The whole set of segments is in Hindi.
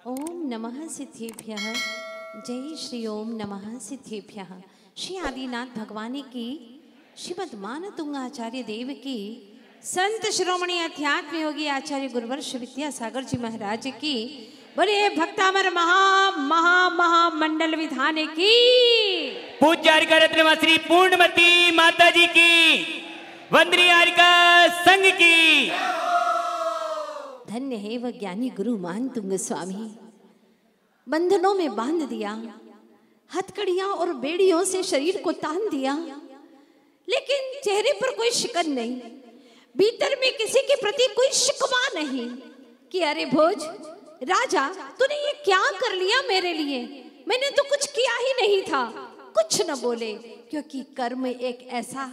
ओम नमः सिद्धेभ्यः। जय श्री ओम नमः सिद्धेभ्यः। श्री आदिनाथ भगवान की, श्रीमद मानतुंगाचार्य देव की, संत शिरोमणि अध्यात्म योगी आचार्य गुरुवर्ष विद्यासागर जी महाराज की, बोले भक्तामर महा महा महामंडल विधान की, पूज्य हरिका श्री पूर्णमती माता जी की, वंदनीय हरिका संघ की। धन्य है वह ज्ञानी गुरु मानतुंग स्वामी। बंधनों में बांध दिया, हथकड़ियां और बेड़ियों से शरीर को तान दिया, लेकिन चेहरे पर कोई शिकन नहीं, भीतर में किसी के प्रति कोई शिकवा नहीं कि अरे भोज राजा तूने ये क्या कर लिया मेरे लिए, मैंने तो कुछ किया ही नहीं था। कुछ न बोले, क्योंकि कर्म एक ऐसा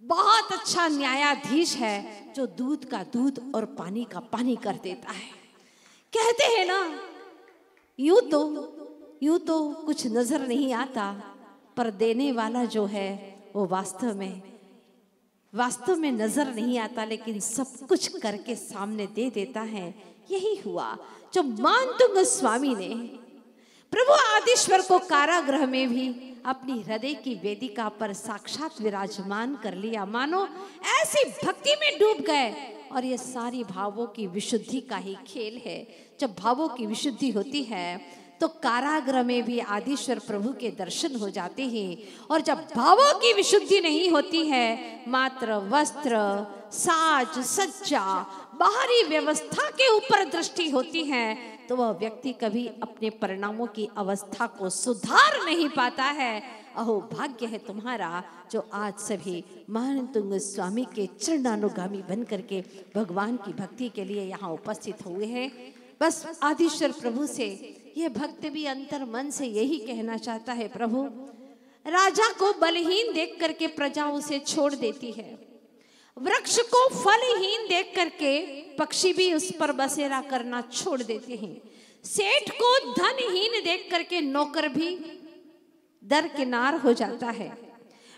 बहुत अच्छा न्यायाधीश है जो दूध का दूध और पानी का पानी कर देता है। कहते हैं ना, यूं तो कुछ नजर नहीं आता, पर देने वाला जो है वो वास्तव में नजर नहीं आता, लेकिन सब कुछ करके सामने दे देता है। यही हुआ जो मानतुंग स्वामी ने प्रभु आदिश्वर को कारागृह में भी अपनी हृदय की वेदिका पर साक्षात विराजमान कर लिया। मानो ऐसी भक्ति में डूब गए, और ये सारी भावों की विशुद्धि का ही खेल है। जब भावों की विशुद्धि होती है तो कारागृह में भी आदिश्वर प्रभु के दर्शन हो जाते हैं, और जब भावों की विशुद्धि नहीं होती है, मात्र वस्त्र, साज सज्जा, बाहरी व्यवस्था के ऊपर दृष्टि होती है, तो वह व्यक्ति कभी अपने परिणामों की अवस्था को सुधार नहीं पाता है। अहो भाग्य है तुम्हारा जो आज सभी मानतुंग स्वामी के चरणानुगामी बन करके भगवान की भक्ति के लिए यहाँ उपस्थित हुए हैं। बस आदिश्वर प्रभु से यह भक्त भी अंतर मन से यही कहना चाहता है, प्रभु राजा को बलहीन देख करके प्रजा उसे छोड़ देती है, वृक्ष को फलहीन देख करके पक्षी भी उस पर बसेरा करना छोड़ देते हैं, सेठ को धनहीन देख करके नौकर भी दरकिनार हो जाता है,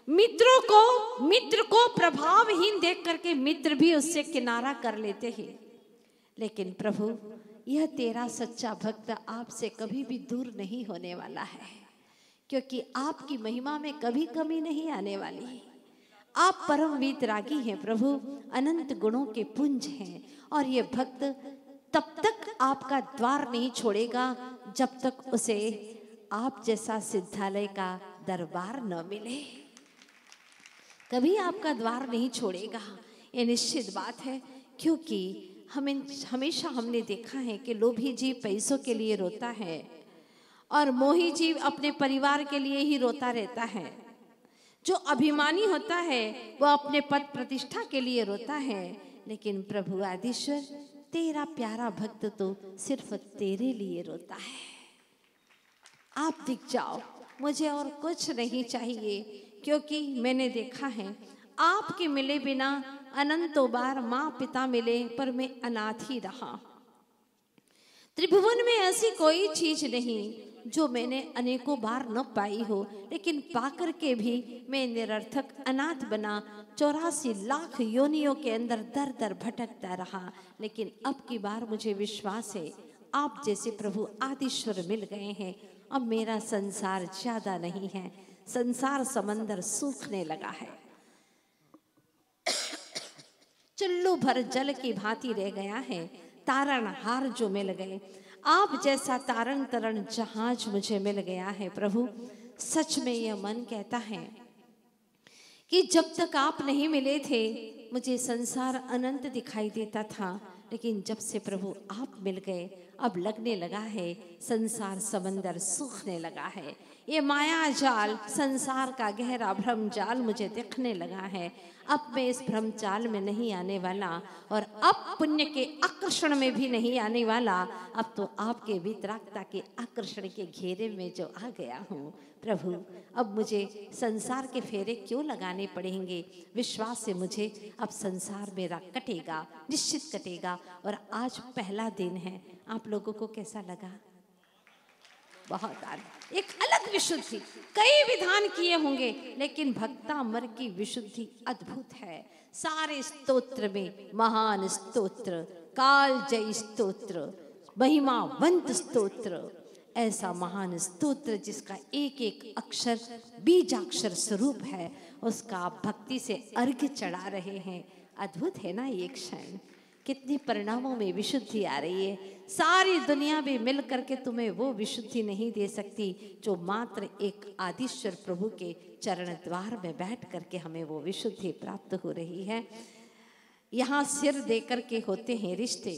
मित्र को प्रभावहीन देख करके मित्र भी उससे किनारा कर लेते हैं। लेकिन प्रभु यह तेरा सच्चा भक्त आपसे कभी भी दूर नहीं होने वाला है, क्योंकि आपकी महिमा में कभी कमी नहीं आने वाली है। आप परम वीतरागी हैं प्रभु, अनंत गुणों के पुंज हैं, और ये भक्त तब तक आपका द्वार नहीं छोड़ेगा जब तक उसे आप जैसा सिद्धालय का दरबार न मिले। कभी आपका द्वार नहीं छोड़ेगा, ये निश्चित बात है। क्योंकि हमेशा हमने देखा है कि लोभी जीव पैसों के लिए रोता है, और मोही जीव अपने परिवार के लिए ही रोता रहता है। जो अभिमानी होता है वह अपने पद प्रतिष्ठा के लिए रोता है, लेकिन प्रभु आदिश्वर तेरा प्यारा भक्त तो सिर्फ तेरे लिए रोता है। आप दिख जाओ, मुझे और कुछ नहीं चाहिए, क्योंकि मैंने देखा है आपके मिले बिना अनंतों बार माँ पिता मिले पर मैं अनाथ ही रहा। त्रिभुवन में ऐसी कोई चीज नहीं जो मैंने अनेकों बार न पाई हो, लेकिन पाकर के भी मैं निरर्थक अनाथ बना। 84 लाख योनियों के अंदर दर दर भटकता रहा, लेकिन अब की बार मुझे विश्वास है आप जैसे प्रभु आदिश्वर मिल गए हैं। अब मेरा संसार ज्यादा नहीं है, संसार समंदर सूखने लगा है, चुल्लू भर जल की भांति रह गया है। तारणहार जो मिल गए, आप जैसा तारण तरण जहाज मुझे मिल गया है प्रभु। सच में यह मन कहता है कि जब तक आप नहीं मिले थे मुझे संसार अनंत दिखाई देता था, लेकिन जब से प्रभु आप मिल गए अब लगने लगा है संसार समंदर सूखने लगा है। ये माया जाल, संसार का गहरा भ्रम जाल मुझे दिखने लगा है। अब मैं इस भ्रम जाल में नहीं आने वाला, और अब पुण्य के आकर्षण में भी नहीं आने वाला। अब तो आपके वितरागता के आकर्षण के घेरे में जो आ गया हूँ प्रभु, अब मुझे संसार के फेरे क्यों लगाने पड़ेंगे। विश्वास से मुझे अब संसार मेरा कटेगा, निश्चित कटेगा। और आज पहला दिन है, आप लोगों को कैसा लगा? बहुत एक अलग विशुद्धि, कई विधान किए होंगे, लेकिन भक्तामर की विशुद्धि अद्भुत है। सारे स्तोत्र में महान स्तोत्र काल जय स्तोत्र, महिमावंत स्तोत्र, ऐसा महान स्तोत्र जिसका एक एक अक्षर बीजाक्षर स्वरूप है, उसका आप भक्ति से अर्घ्य चढ़ा रहे हैं। अद्भुत है ना ये क्षण, कितने परिणामों में विशुद्धि आ रही है। सारी दुनिया भी मिल करके तुम्हें वो विशुद्धि नहीं दे सकती जो मात्र एक आदिश्वर प्रभु के चरण द्वार में बैठ करके हमें वो विशुद्धि प्राप्त हो रही है। यहाँ सिर दे करके होते हैं रिश्ते,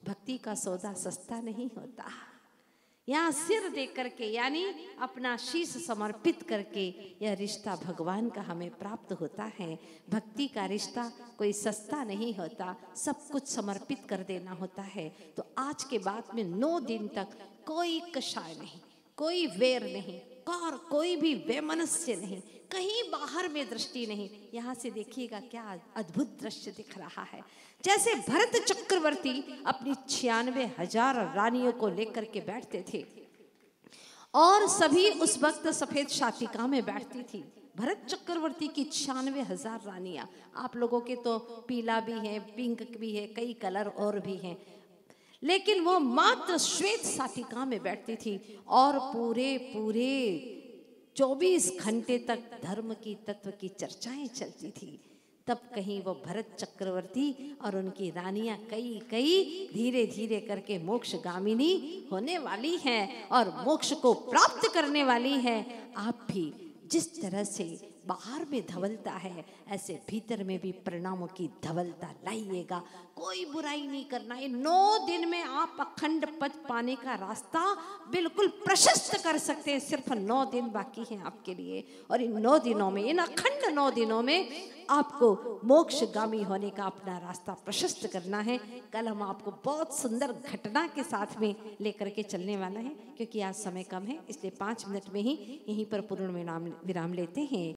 भक्ति का सौदा सस्ता नहीं होता। यहाँ सिर दे करके यानी अपना शीश समर्पित करके यह रिश्ता भगवान का हमें प्राप्त होता है। भक्ति का रिश्ता कोई सस्ता नहीं होता, सब कुछ समर्पित कर देना होता है। तो आज के बाद में 9 दिन तक कोई कषाय नहीं, कोई वेर नहीं, और कोई भी वैमनस्य नहीं, कहीं बाहर में दृष्टि नहीं। यहाँ से देखिएगा क्या अद्भुत दृश्य दिख रहा है। जैसे भरत चक्रवर्ती अपनी 96,000 रानियों को लेकर के बैठते थे और सभी उस वक्त सफेद शाटिका में बैठती थी। भरत चक्रवर्ती की 96,000 रानियां, आप लोगों के तो पीला भी है, पिंक भी है, कई कलर और भी हैं, लेकिन वो मात्र श्वेत शाटिका में बैठती थी और पूरे 24 घंटे तक धर्म की तत्व की चर्चाएं चलती थी। तब कहीं वो भरत चक्रवर्ती और उनकी रानियां कई धीरे धीरे करके मोक्षगामिनी होने वाली हैं और मोक्ष को प्राप्त करने वाली हैं। आप भी जिस तरह से बाहर में धवलता है ऐसे भीतर में भी परिणामों की धवलता लाइएगा। कोई बुराई नहीं करना। ये 9 दिन में आप अखंड पद पाने का रास्ता बिल्कुल प्रशस्त कर सकते हैं। सिर्फ 9 दिन बाकी हैं आपके लिए और इन 9 दिनों में, इन अखंड 9 दिनों में आपको मोक्षगामी होने का अपना रास्ता प्रशस्त करना है। कल हम आपको बहुत सुंदर घटना के साथ में लेकर के चलने वाला है, क्योंकि आज समय कम है इसलिए 5 मिनट में ही यहीं पर पूर्ण विराम लेते हैं।